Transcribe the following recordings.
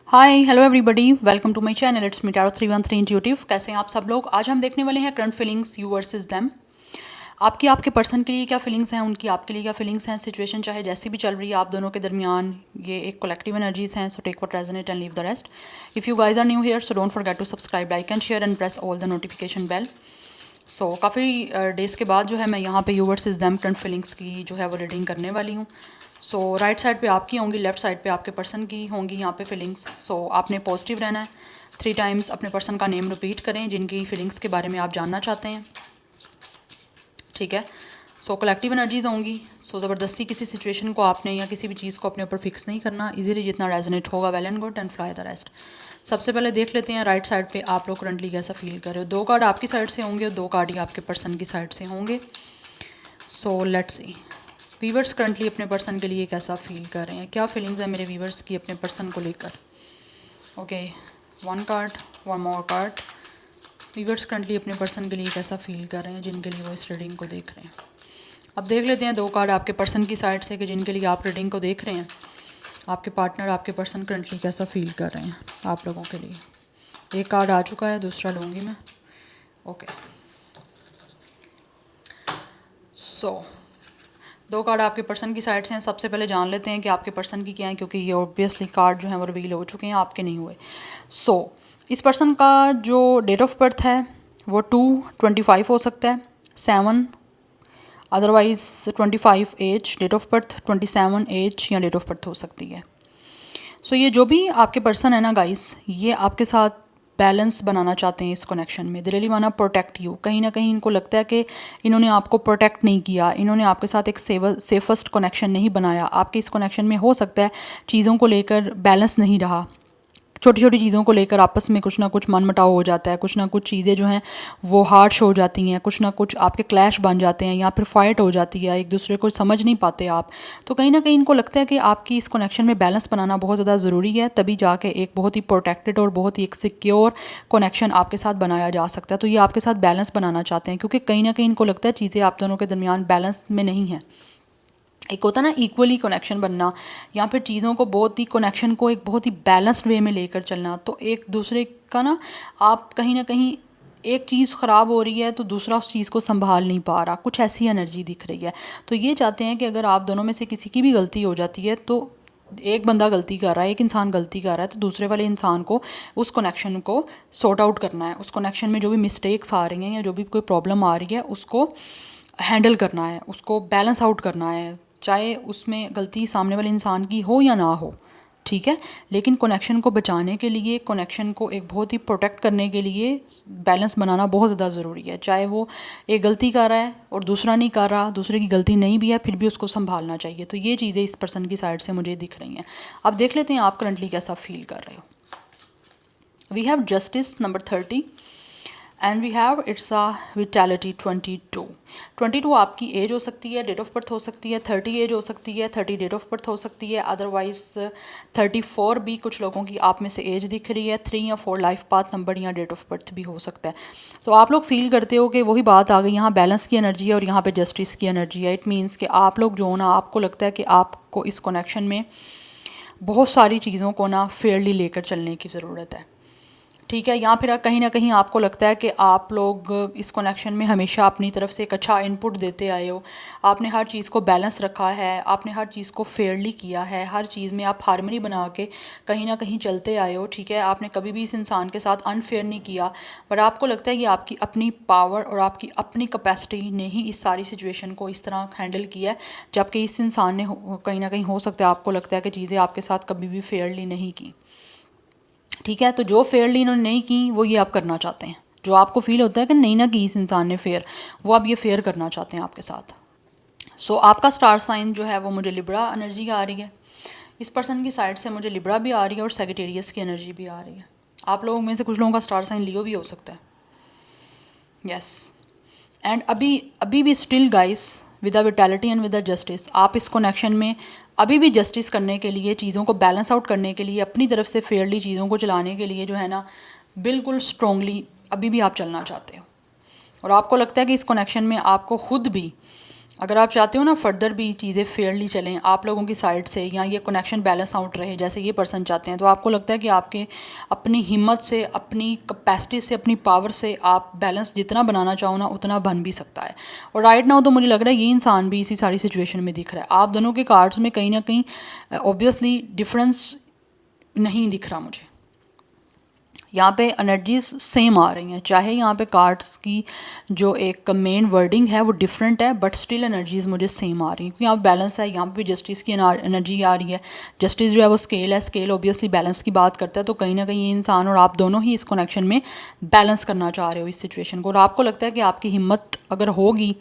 Hi hello everybody, welcome to my channel. It's me tarot 313 intuitive. कैसे हैं आप सब लोग? आज हम देखने वाले हैं current feelings you versus them. आपकी आपके पर्सन के लिए क्या फीलिंग्स हैं, उनकी आपके लिए क्या फीलिंग्स हैं। सिचुएशन चाहे जैसी भी चल रही है आप दोनों के दरमियान, ये एक कलेक्टिव एनर्जीज हैं। So take what resonate and leave the rest. If you guys are new here so don't forget to subscribe, like and share and press all the notification bell. So काफ़ी days के बाद जो है मैं यहाँ पे you versus them current feelings की जो है वो रीडिंग करने वाली हूँ। सो राइट साइड पे आपकी होंगी, लेफ्ट साइड पे आपके पर्सन की होंगी यहाँ पे फीलिंग्स। सो आपने पॉजिटिव रहना है। 3 टाइम्स अपने पर्सन का नेम रिपीट करें जिनकी फीलिंग्स के बारे में आप जानना चाहते हैं, ठीक है। सो कलेक्टिव एनर्जीज होंगी। सो ज़बरदस्ती किसी सिचुएशन को आपने या किसी भी चीज़ को अपने ऊपर फिक्स नहीं करना। इजीली जितना रेजोनेट होगा well and good and fly the rest. सबसे पहले देख लेते हैं राइट साइड पे आप लोग करंटली कैसा फील कर रहे हो। 2 कार्ड आपकी साइड से होंगे और 2 कार्ड ही आपके पर्सन की साइड से होंगे। So let's see viewers currently अपने पर्सन के लिए कैसा फील कर रहे हैं, क्या फीलिंग्स है मेरे वीवर्स की अपने पर्सन को लेकर। ओके, 1 कार्ड, 1 मोर कार्ड। वीवर्स करंटली अपने पर्सन के लिए कैसा फील कर रहे हैं जिनके लिए वो इस रीडिंग को देख रहे हैं। अब देख लेते हैं 2 कार्ड आपके पर्सन की साइड से कि जिनके लिए आप रीडिंग को देख रहे हैं। आपके पार्टनर, आपके पर्सन करंटली कैसा फील कर रहे हैं आप लोगों के लिए। 1 कार्ड आ चुका है, दूसरा लूँगी मैं। ओके, सो 2 कार्ड आपके पर्सन की साइड से हैं। सबसे पहले जान लेते हैं कि आपके पर्सन की क्या है, क्योंकि ये ऑब्वियसली कार्ड जो है वो रिवील हो चुके हैं, आपके नहीं हुए। सो इस पर्सन का जो डेट ऑफ बर्थ है वो 2/25 हो सकता है, 7 otherwise 25 age, date of birth 27 age या डेट ऑफ बर्थ हो सकती है। सो ये जो भी आपके पर्सन है ना गाइस, ये आपके साथ बैलेंस बनाना चाहते हैं इस कनेक्शन में। दे रियली वांट प्रोटेक्ट यू। कहीं ना कहीं इनको लगता है कि इन्होंने आपको प्रोटेक्ट नहीं किया, इन्होंने आपके साथ एक सेफेस्ट कनेक्शन नहीं बनाया। आपके इस कनेक्शन में हो सकता है चीज़ों को लेकर बैलेंस नहीं रहा, छोटी छोटी चीज़ों को लेकर आपस में कुछ ना कुछ मनमुटाव हो जाता है, कुछ ना कुछ चीज़ें जो हैं वो हार्श हो जाती हैं, कुछ ना कुछ आपके क्लैश बन जाते हैं या फिर फाइट हो जाती है, एक दूसरे को समझ नहीं पाते आप। तो कहीं ना कहीं इनको लगता है कि आपकी इस कनेक्शन में बैलेंस बनाना बहुत ज़्यादा ज़रूरी है, तभी जाके एक बहुत ही प्रोटेक्टेड और बहुत ही एक सिक्योर कनेक्शन आपके साथ बनाया जा सकता है। तो ये आपके साथ बैलेंस बनाना चाहते हैं, क्योंकि कहीं ना कहीं इनको लगता है चीज़ें आप दोनों के दरमियान बैलेंस में नहीं है। एक होता है ना इक्वली कनेक्शन बनना, या फिर चीज़ों को बहुत ही कनेक्शन को एक बहुत ही बैलेंस्ड वे में लेकर चलना। तो एक दूसरे का ना, आप कहीं ना कहीं एक चीज़ ख़राब हो रही है तो दूसरा उस चीज़ को संभाल नहीं पा रहा, कुछ ऐसी एनर्जी दिख रही है। तो ये चाहते हैं कि अगर आप दोनों में से किसी की भी गलती हो जाती है, तो एक बंदा गलती कर रहा है, एक इंसान गलती कर रहा है, तो दूसरे वाले इंसान को उस कनेक्शन को सॉर्ट आउट करना है। उस कनेक्शन में जो भी मिस्टेक्स आ रही हैं या जो भी कोई प्रॉब्लम आ रही है उसको हैंडल करना है, उसको बैलेंस आउट करना है, चाहे उसमें गलती सामने वाले इंसान की हो या ना हो, ठीक है। लेकिन कनेक्शन को बचाने के लिए, कनेक्शन को एक बहुत ही प्रोटेक्ट करने के लिए बैलेंस बनाना बहुत ज़्यादा ज़रूरी है। चाहे वो एक गलती कर रहा है और दूसरा नहीं कर रहा, दूसरे की गलती नहीं भी है, फिर भी उसको संभालना चाहिए। तो ये चीज़ें इस पर्सन की साइड से मुझे दिख रही हैं। अब देख लेते हैं आप करंटली कैसा फील कर रहे हो। We have justice number 30 and we have it's a vitality 22 आपकी एज हो सकती है, डेट ऑफ बर्थ हो सकती है, 30 एज हो सकती है, 30 डेट ऑफ बर्थ हो सकती है, अदरवाइज 34 भी कुछ लोगों की आप में से एज दिख रही है, 3 या 4 लाइफ पाथ नंबर या डेट ऑफ बर्थ भी हो सकता है। तो आप लोग फील करते हो कि वही बात आ गई, यहाँ बैलेंस की एनर्जी है और यहाँ पे जस्टिस की एनर्जी है। इट मीन्स कि आप लोग जो हो ना, आपको लगता है कि आपको इस कनेक्शन में बहुत सारी चीज़ों को ना फेयरली लेकर चलने की ज़रूरत है, ठीक है। या फिर कहीं ना कहीं आपको लगता है कि आप लोग इस कनेक्शन में हमेशा अपनी तरफ से एक अच्छा इनपुट देते आए हो, आपने हर चीज़ को बैलेंस रखा है, आपने हर चीज़ को फेयरली किया है, हर चीज़ में आप हार्मनी बना के कहीं ना कहीं चलते आए हो, ठीक है। आपने कभी भी इस इंसान के साथ अनफेयर नहीं किया, बट आपको लगता है कि आपकी अपनी पावर और आपकी अपनी कैपेसिटी ने ही इस सारी सिचुएशन को इस तरह हैंडल किया है, जबकि इस इंसान ने कहीं ना कहीं हो सकता है आपको लगता है कि चीज़ें आपके साथ कभी भी फेयरली नहीं की, ठीक है। तो जो फेयरली इन्होंने नहीं की वो ये आप करना चाहते हैं। जो आपको फील होता है कि नहीं ना की इस इंसान ने फेयर, वो आप ये फेयर करना चाहते हैं आपके साथ। सो आपका स्टार साइन जो है वो मुझे लिब्रा एनर्जी आ रही है। इस पर्सन की साइड से मुझे लिब्रा भी आ रही है और सेजिटेरियस की एनर्जी भी आ रही है। आप लोगों में से कुछ लोगों का स्टार साइन लियो भी हो सकता है, यस। एंड अभी अभी भी still guys with the vitality and with the justice, आप इस कनेक्शन में अभी भी जस्टिस करने के लिए, चीज़ों को बैलेंस आउट करने के लिए, अपनी तरफ से फेयरली चीज़ों को चलाने के लिए जो है ना, बिल्कुल स्ट्रॉन्गली अभी भी आप चलना चाहते हो। और आपको लगता है कि इस कनेक्शन में आपको खुद भी अगर आप चाहते हो ना फर्दर भी चीज़ें फेयरली चलें आप लोगों की साइड से, या ये कनेक्शन बैलेंस आउट रहे जैसे ये पर्सन चाहते हैं, तो आपको लगता है कि आपके अपनी हिम्मत से, अपनी कैपेसिटी से, अपनी पावर से आप बैलेंस जितना बनाना चाहो ना उतना बन भी सकता है। और राइट नाउ तो मुझे लग रहा है ये इंसान भी इसी सारी सिचुएशन में दिख रहा है। आप दोनों के कार्ड्स में कहीं ना कहीं ऑब्वियसली डिफरेंस नहीं दिख रहा मुझे। यहाँ पे एनर्जीज सेम आ रही हैं, चाहे यहाँ पे कार्ड्स की जो एक मेन वर्डिंग है वो डिफरेंट है, बट स्टिल एनर्जीज मुझे सेम आ रही हैं, क्योंकि यहाँ बैलेंस है। यहाँ पे भी जस्टिस की एनर्जी आ रही है। जस्टिस जो है वो स्केल है, स्केल ऑब्वियसली बैलेंस की बात करता है। तो कहीं ना कहीं ये इंसान और आप दोनों ही इस कनेक्शन में बैलेंस करना चाह रहे हो इस सिचुएशन को, और आपको लगता है कि आपकी हिम्मत अगर होगी,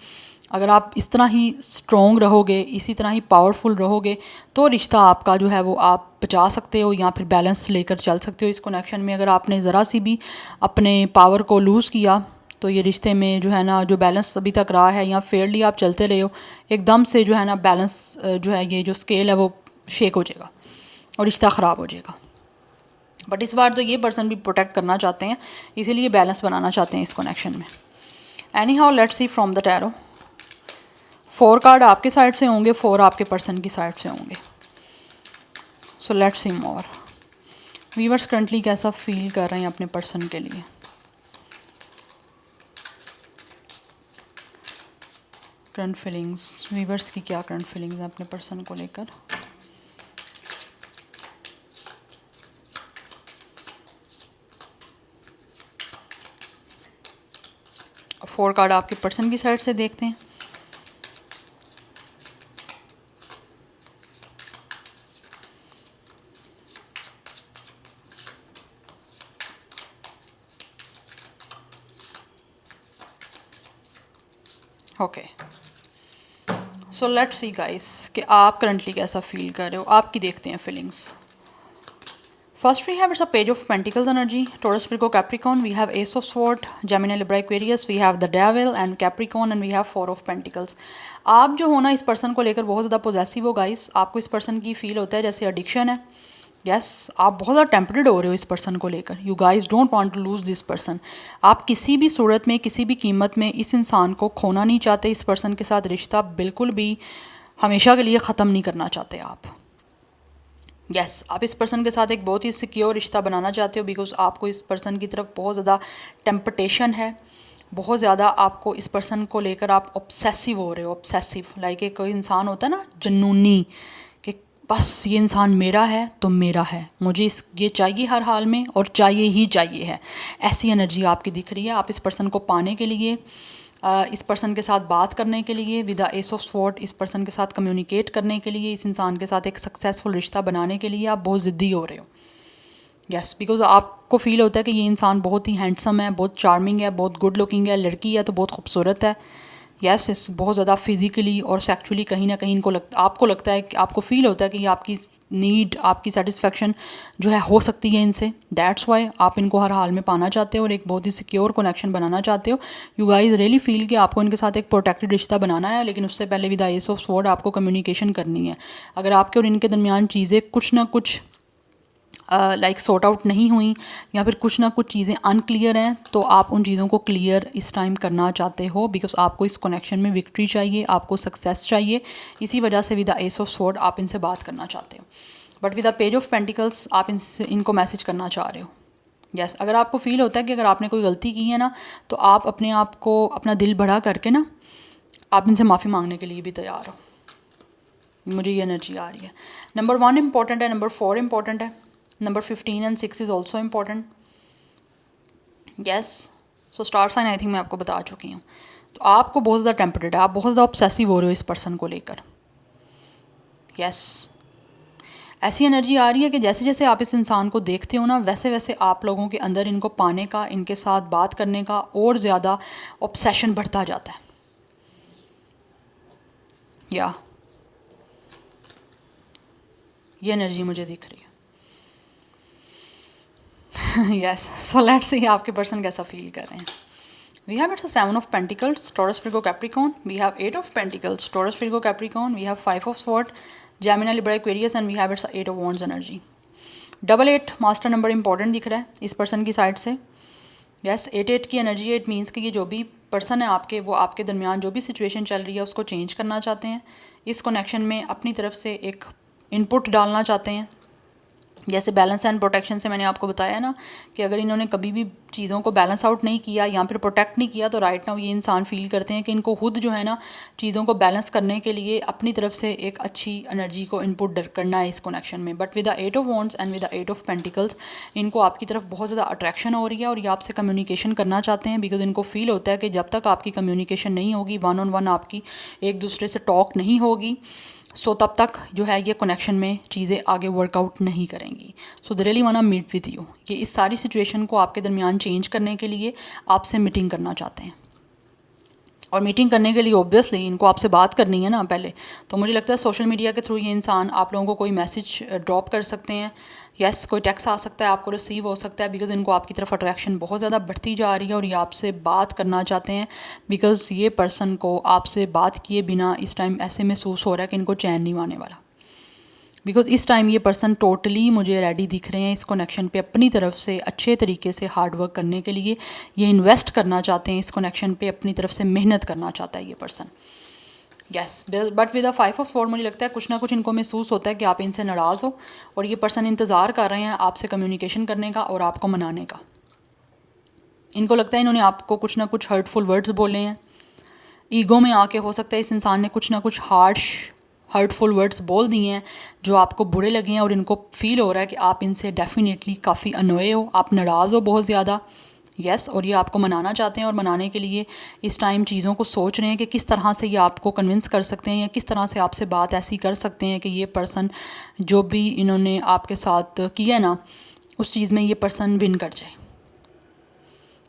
अगर आप इस तरह ही स्ट्रॉन्ग रहोगे, इसी तरह ही पावरफुल रहोगे, तो रिश्ता आपका जो है वो आप बचा सकते हो या फिर बैलेंस लेकर चल सकते हो इस कनेक्शन में। अगर आपने ज़रा सी भी अपने पावर को लूज़ किया तो ये रिश्ते में जो है ना, जो बैलेंस अभी तक रहा है या फेयरली आप चलते रहे हो, एकदम से जो है ना बैलेंस जो है, ये जो स्केल है वो शेक हो जाएगा और रिश्ता ख़राब हो जाएगा। बट इस बार तो ये पर्सन भी प्रोटेक्ट करना चाहते हैं, इसीलिए बैलेंस बनाना चाहते हैं इस कनेक्शन में। Anyhow let's see from the tarot. 4 card आपके साइड से होंगे, 4 आपके पर्सन की साइड से होंगे। So let's see more. Viewers currently कैसा फील कर रहे हैं अपने पर्सन के लिए। करंट फीलिंग्स, वीवर्स की क्या करंट फीलिंग्स हैं अपने पर्सन को लेकर। अब 4 कार्ड आपके पर्सन की साइड से देखते हैं। Okay, so let's see guys कि आप करंटली कैसा फील कर रहे हो। आपकी देखते हैं feelings. First we have it's a page of pentacles energy, Taurus, Virgo, Capricorn. We have Ace of Swords, Gemini, Libra, Aquarius. We have the Devil and Capricorn, and we have 4 of Pentacles. आप जो हो ना इस person को लेकर बहुत ज़्यादा possessive हो गाइस। आपको इस पर्सन की फील होता है जैसे एडिक्शन है। यस, आप बहुत ज़्यादा टेम्पटेड हो रहे हो इस पर्सन को लेकर। You guys don't want to lose this person. आप किसी भी सूरत में, किसी भी कीमत में इस इंसान को खोना नहीं चाहते। इस पर्सन के साथ रिश्ता बिल्कुल भी हमेशा के लिए ख़त्म नहीं करना चाहते आप। यस, आप इस पर्सन के साथ एक बहुत ही सिक्योर रिश्ता बनाना चाहते हो, बिकॉज आपको इस पर्सन की तरफ बहुत ज़्यादा टेम्पटेशन है। बहुत ज़्यादा आपको इस पर्सन को लेकर आप ऑब्सेसिव हो रहे हो। ऑब्सेसिव लाइक एक कोई इंसान होता है ना जुनूनी, कि बस ये इंसान मेरा है तो मेरा है, मुझे ये चाहिए हर हाल में और चाहिए ही चाहिए है। ऐसी एनर्जी आपकी दिख रही है। आप इस पर्सन को पाने के लिए, इस पर्सन के साथ बात करने के लिए, with the S of sword इस पर्सन के साथ कम्युनिकेट करने के लिए, इस इंसान के साथ एक सक्सेसफुल रिश्ता बनाने के लिए आप बहुत ज़िद्दी हो रहे हो। यस, बिकॉज आपको फील होता है कि ये इंसान बहुत ही हैंडसम है, बहुत चार्मिंग है, बहुत गुड लुकिंग है। लड़की है तो बहुत खूबसूरत है। यस, इस बहुत ज़्यादा फिजिकली और सेक्चुअली कहीं ना कहीं आपको लगता है कि आपको फील होता है कि ये आपकी नीड, आपकी सेटिस्फेक्शन जो है हो सकती है इनसे। दैट्स वाई आप इनको हर हाल में पाना चाहते हो और एक बहुत ही सिक्योर कनेक्शन बनाना चाहते हो। यू गाइज रियली फील कि आपको इनके साथ एक प्रोटेक्टेड रिश्ता बनाना है, लेकिन उससे पहले with the S of sword आपको कम्युनिकेशन करनी है। अगर आपके और इनके दरमियान चीज़ें कुछ ना कुछ लाइक सॉर्ट आउट नहीं हुई, या फिर कुछ ना कुछ चीज़ें अनक्लियर हैं, तो आप उन चीज़ों को क्लियर इस टाइम करना चाहते हो, बिकॉज आपको इस कनेक्शन में विक्ट्री चाहिए, आपको सक्सेस चाहिए। इसी वजह से with the S of sword आप इनसे बात करना चाहते हो। But with the page of pentacles आप इनको मैसेज करना चाह रहे हो। यस, अगर आपको फील होता है कि अगर आपने कोई गलती की है ना, तो आप अपने आप को, अपना दिल बड़ा करके ना, आप इनसे माफ़ी मांगने के लिए भी तैयार हो। मुझे ये एनर्जी आ रही है। नंबर 1 इंपॉर्टेंट है, नंबर 4 इंपॉर्टेंट है, number 15 and 6 is also important. Yes, so star sign I think मैं आपको बता चुकी हूँ। तो आपको बहुत ज़्यादा टेम्पटेड है, आप बहुत ज़्यादा ऑब्सेसिव हो रहे हो इस पर्सन को लेकर। यस, ऐसी एनर्जी आ रही है कि जैसे जैसे आप इस इंसान को देखते हो ना, वैसे वैसे आप लोगों के अंदर इनको पाने का, इनके साथ बात करने का और ज़्यादा ऑब्सेशन बढ़ता जाता है। या ये एनर्जी मुझे दिख रही है। यस, सो लेट्स सी आपके पर्सन कैसा फील कर रहे हैं। We have it's a 7 of Pentacles, Taurus, Virgo, Capricorn. We have 8 of Pentacles, Taurus, Virgo, Capricorn. We have 5 of Swords, Gemini, Libra, Aquarius, and we have it's a 8 of Wands energy. 88 master number important दिख रहा है इस person की side से। Yes, 88 की energy, it means कि ये जो भी पर्सन है आपके, वो आपके दरमियान जो भी सिचुएशन चल रही है उसको चेंज करना चाहते हैं। इस कनेक्शन में अपनी तरफ से एक इनपुट डालना चाहते हैं। जैसे बैलेंस एंड प्रोटेक्शन से मैंने आपको बताया ना कि अगर इन्होंने कभी भी चीज़ों को बैलेंस आउट नहीं किया या फिर प्रोटेक्ट नहीं किया तो राइट नाउ ये इंसान फील करते हैं कि इनको खुद जो है ना चीज़ों को बैलेंस करने के लिए अपनी तरफ से एक अच्छी एनर्जी को इनपुट करना है इस कनेक्शन में। But with the 8 of wands and with the 8 of pentacles इनको आपकी तरफ बहुत ज़्यादा अट्रैक्शन हो रही है और ये आपसे कम्युनिकेशन करना चाहते हैं, बिकॉज इनको फील होता है कि जब तक आपकी कम्युनिकेशन नहीं होगी, वन ऑन वन आपकी एक दूसरे से टॉक नहीं होगी, सो तब तक जो है ये कनेक्शन में चीज़ें आगे वर्कआउट नहीं करेंगी। So they really want meet with you. ये इस सारी सिचुएशन को आपके दरमियान चेंज करने के लिए आपसे मीटिंग करना चाहते हैं। और मीटिंग करने के लिए ऑब्वियसली इनको आपसे बात करनी है ना पहले, तो मुझे लगता है सोशल मीडिया के थ्रू ये इंसान आप लोगों को कोई मैसेज ड्रॉप कर सकते हैं। यस, कोई टेक्स्ट आ सकता है, आपको रिसीव हो सकता है, बिकॉज़ इनको आपकी तरफ अट्रैक्शन बहुत ज़्यादा बढ़ती जा रही है और ये आपसे बात करना चाहते हैं। बिकॉज़ ये पर्सन को आपसे बात किए बिना इस टाइम ऐसे महसूस हो रहा है कि इनको चैन नहीं आने वाला। बिकॉज़ इस टाइम ये पर्सन टोटली मुझे रेडी दिख रहे हैं इस कनेक्शन पे अपनी तरफ से अच्छे तरीके से हार्ड वर्क करने के लिए। ये इन्वेस्ट करना चाहते हैं इस कनेक्शन पे, अपनी तरफ से मेहनत करना चाहता है ये person. Yes, but with the 5 of 4 मुझे लगता है कुछ ना कुछ इनको महसूस होता है कि आप इनसे नाराज़ हो और ये पर्सन इंतज़ार कर रहे हैं आपसे कम्युनिकेशन करने का और आपको मनाने का। इनको लगता है इन्होंने आपको कुछ ना कुछ हर्टफुल वर्ड्स बोले हैं, ईगो में आके हो सकता है इस इंसान ने कुछ ना कुछ हर्टफुल वर्ड्स बोल दिए हैं जो आपको बुरे लगे हैं और इनको फील हो रहा है कि आप इनसे डेफिनेटली काफ़ी अनोए हो, आप नाराज़ हो बहुत ज़्यादा। यस, और ये आपको मनाना चाहते हैं और मनाने के लिए इस टाइम चीज़ों को सोच रहे हैं कि किस तरह से ये आपको कन्विंस कर सकते हैं या किस तरह से आपसे बात ऐसी कर सकते हैं कि ये पर्सन जो भी इन्होंने आपके साथ किया ना उस चीज़ में ये पर्सन विन कर जाए।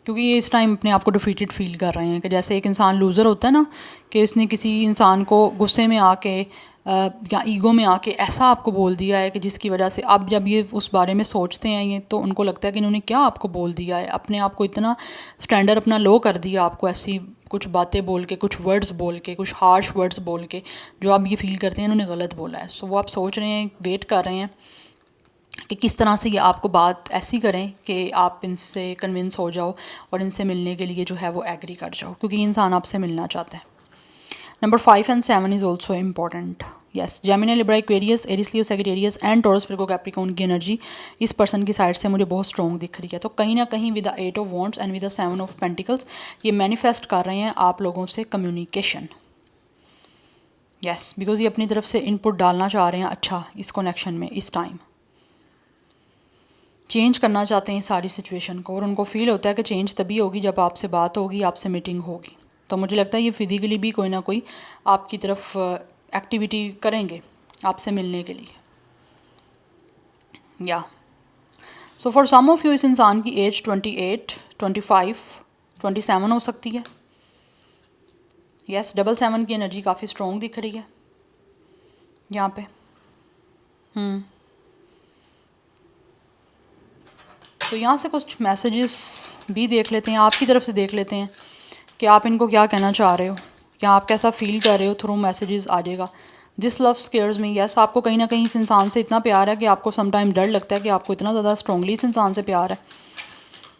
क्योंकि ये इस टाइम अपने आप को डिफीटेड फील कर रहे हैं कि जैसे एक इंसान लूज़र होता है ना, कि उसने किसी इंसान को गुस्से में आके या ईगो में आके ऐसा आपको बोल दिया है कि जिसकी वजह से अब जब ये उस बारे में सोचते हैं ये, तो उनको लगता है कि इन्होंने क्या आपको बोल दिया है, अपने आप को इतना स्टैंडर्ड अपना लो कर दिया, आपको ऐसी कुछ बातें बोल के, कुछ वर्ड्स बोल के, कुछ हार्श वर्ड्स बोल के जो आप ये फील करते हैं इन्होंने गलत बोला है। सो वो आप सोच रहे हैं, वेट कर रहे हैं कि किस तरह से ये आपको बात ऐसी करें कि आप इनसे कन्विंस हो जाओ और इनसे मिलने के लिए जो है वो एग्री कर जाओ, क्योंकि ये इंसान आपसे मिलना चाहता है। Number 5 and 7 is also important. Yes, Gemini, Libra, Aquarius, Aries, Leo, Sagittarius and taurus, Virgo, Capricorn की एनर्जी इस पर्सन की साइड से मुझे बहुत स्ट्रॉन्ग दिख रही है। तो कहीं ना कहीं with the 8 of wands and with the 7 of pentacles ये मैनिफेस्ट कर रहे हैं आप लोगों से कम्युनिकेशन। यस, बिकॉज ये अपनी तरफ से इनपुट डालना चाह रहे हैं अच्छा इस कनेक्शन में, इस टाइम चेंज करना चाहते हैं सारी सिचुएशन को, और उनको फील होता है कि चेंज तभी होगी जब आपसे बात होगी, आपसे मीटिंग होगी। तो मुझे लगता है ये फिजिकली भी कोई ना कोई आपकी तरफ एक्टिविटी करेंगे आपसे मिलने के लिए। या so for some of you इस इंसान की एज 28, 25, 27 हो सकती है। यस, 7 की एनर्जी काफ़ी स्ट्रॉन्ग दिख रही है यहाँ पे। तो यहाँ से कुछ मैसेजेस भी देख लेते हैं, आपकी तरफ से देख लेते हैं कि आप इनको क्या कहना चाह रहे हो या आप कैसा फील कर रहे हो। थ्रू मैसेजेस आ जाएगा। This love scares me. Yes, आपको कहीं ना कहीं इस इंसान से इतना प्यार है कि आपको समटाइम डर लगता है कि आपको इतना ज़्यादा स्ट्रॉन्गली इस इंसान से प्यार है।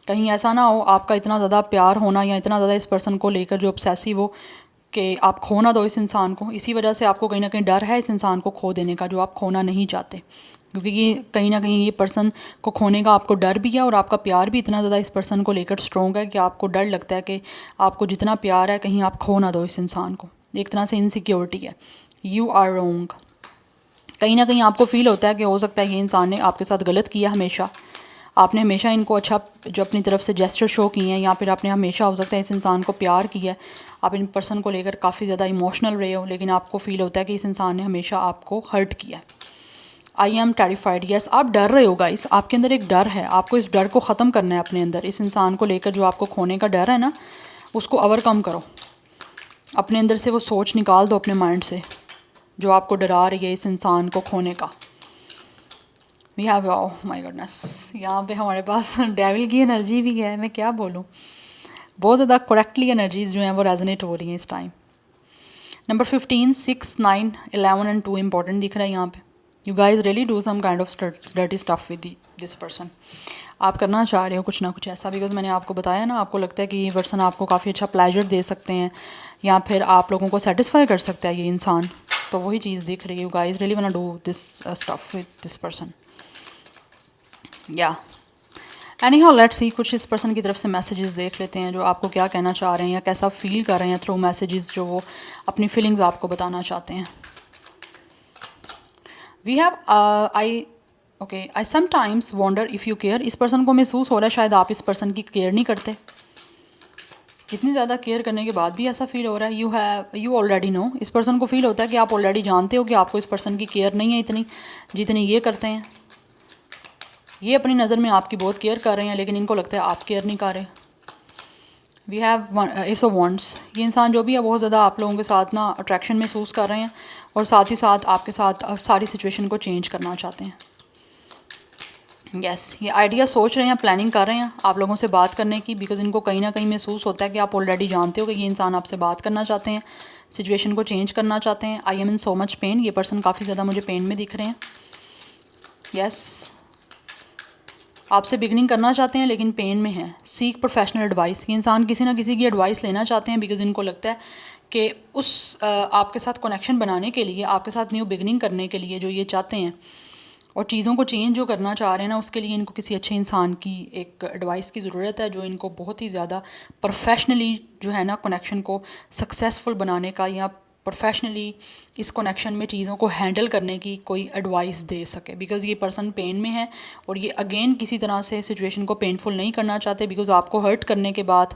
कहीं ऐसा ना हो आपका इतना ज़्यादा प्यार होना या इतना ज़्यादा इस पर्सन को लेकर जो ऑब्सेसिव हो कि आप खो ना दो इस इंसान को। इसी वजह से आपको कहीं ना कहीं डर है इस इंसान को खो देने का, जो आप खोना नहीं चाहते, क्योंकि ये कहीं ना कहीं ये पर्सन को खोने का आपको डर भी है और आपका प्यार भी इतना ज़्यादा इस पर्सन को लेकर स्ट्रॉन्ग है कि आपको डर लगता है कि आपको जितना प्यार है कहीं आप खो ना दो इस इंसान को। एक तरह से इनसिक्योरिटी है। यू आर रोंग। कहीं ना कहीं आपको फील होता है कि हो सकता है ये इंसान ने आपके साथ गलत किया, हमेशा आपने हमेशा इनको अच्छा जो अपनी तरफ से जेस्चर शो किए हैं, या फिर आपने हमेशा हो सकता है इस इंसान को प्यार किया है, आप इन पर्सन को लेकर काफ़ी ज़्यादा इमोशनल रहे हो, लेकिन आपको फील होता है कि इस इंसान ने हमेशा आपको हर्ट किया है। I am terrified. यस, आप डर रहे हो गाइस, आपके अंदर एक डर है, आपको इस डर को ख़त्म करना है अपने अंदर। इस इंसान को लेकर जो आपको खोने का डर है ना, उसको ओवरकम करो। अपने अंदर से वो सोच निकाल दो अपने माइंड से जो आपको डरा रही है इस इंसान को खोने का। We have, oh my goodness, यहाँ पे हमारे पास डेविल की एनर्जी भी है। मैं क्या बोलूँ, बहुत ज़्यादा करेक्टली एनर्जीज जो हैं वो रेजोनेट हो रही हैं इस टाइम। नंबर 15, 6, 9, 11 एंड 2 इंपॉर्टेंट दिख रहा है यहाँ पे। You guys really do some kind of dirty stuff with this person. आप करना चाह रहे हो कुछ ना कुछ ऐसा, बिकॉज मैंने आपको बताया ना, आपको लगता है कि ये पर्सन आपको काफ़ी अच्छा प्लेजर दे सकते हैं या फिर आप लोगों को सेटिस्फाई कर सकता है ये इंसान। तो वही चीज़ दिख रही है। You guys really want to do this stuff with this person. या एनी हाउ लेट्स सी, कुछ इस पर्सन की तरफ से मैसेजेस देख लेते हैं जो आपको क्या कहना चाह रहे हैं या कैसा फील कर रहे हैं थ्रू मैसेजेस, जो वो अपनी फीलिंग्स आपको बताना चाहते हैं। We have I sometimes wonder if you care. इस पर्सन को महसूस हो रहा है शायद आप इस पर्सन की केयर नहीं करते। इतनी ज़्यादा केयर करने के बाद भी ऐसा फील हो रहा है। You already know. इस पर्सन को फील होता है कि आप ऑलरेडी जानते हो कि आपको इस पर्सन की केयर नहीं है इतनी जितनी ये करते हैं। ये अपनी नज़र में आपकी बहुत केयर कर रहे हैं, लेकिन इनको लगता है आप केयर नहीं कर रहे। We have ace of wands. ये इंसान जो भी है बहुत ज़्यादा आप लोगों के साथ ना अट्रैक्शन महसूस कर रहे हैं और साथ ही साथ आपके साथ सारी सिचुएशन को चेंज करना चाहते हैं। यस, ये आइडिया सोच रहे हैं, प्लानिंग कर रहे हैं आप लोगों से बात करने की, बिकॉज इनको कहीं ना कहीं महसूस होता है कि आप ऑलरेडी जानते हो कि ये इंसान आपसे बात करना चाहते हैं, सिचुएशन को चेंज करना चाहते हैं। I am in so much pain. ये पर्सन काफ़ी ज़्यादा मुझे पेन में दिख रहे हैं। यस, आपसे बिगनिंग करना चाहते हैं लेकिन पेन में है। Seek professional advice. ये इंसान किसी ना किसी की एडवाइस लेना चाहते हैं, बिकॉज इनको लगता है कि उस आपके साथ कनेक्शन बनाने के लिए, आपके साथ न्यू बिगनिंग करने के लिए जो ये चाहते हैं और चीज़ों को चेंज जो करना चाह रहे हैं ना, उसके लिए इनको किसी अच्छे इंसान की एक एडवाइस की ज़रूरत है जो इनको बहुत ही ज़्यादा प्रोफेशनली जो है ना कनेक्शन को सक्सेसफुल बनाने का या प्रोफेशनली इस कनेक्शन में चीज़ों को हैंडल करने की कोई एडवाइस दे सके। बिकॉज़ ये पर्सन पेन में है और ये अगेन किसी तरह से सिचुएशन को पेनफुल नहीं करना चाहते, बिकॉज़ आपको हर्ट करने के बाद,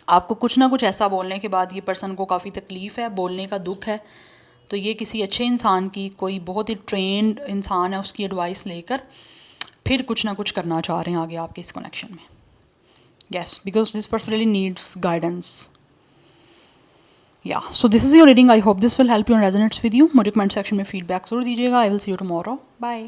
आपको कुछ ना कुछ ऐसा बोलने के बाद ये पर्सन को काफ़ी तकलीफ़ है, बोलने का दुख है। तो ये किसी अच्छे इंसान की, कोई बहुत ही ट्रेंड इंसान है उसकी एडवाइस लेकर फिर कुछ ना कुछ करना चाह रहे हैं आगे आपके इस कनेक्शन में। Yes, because this person really needs guidance. Yeah so this is your reading. I hope this will help you and resonates with you. मुझे कमेंट सेक्शन में फीडबैक जरूर दीजिएगा। I will see you tomorrow. Bye.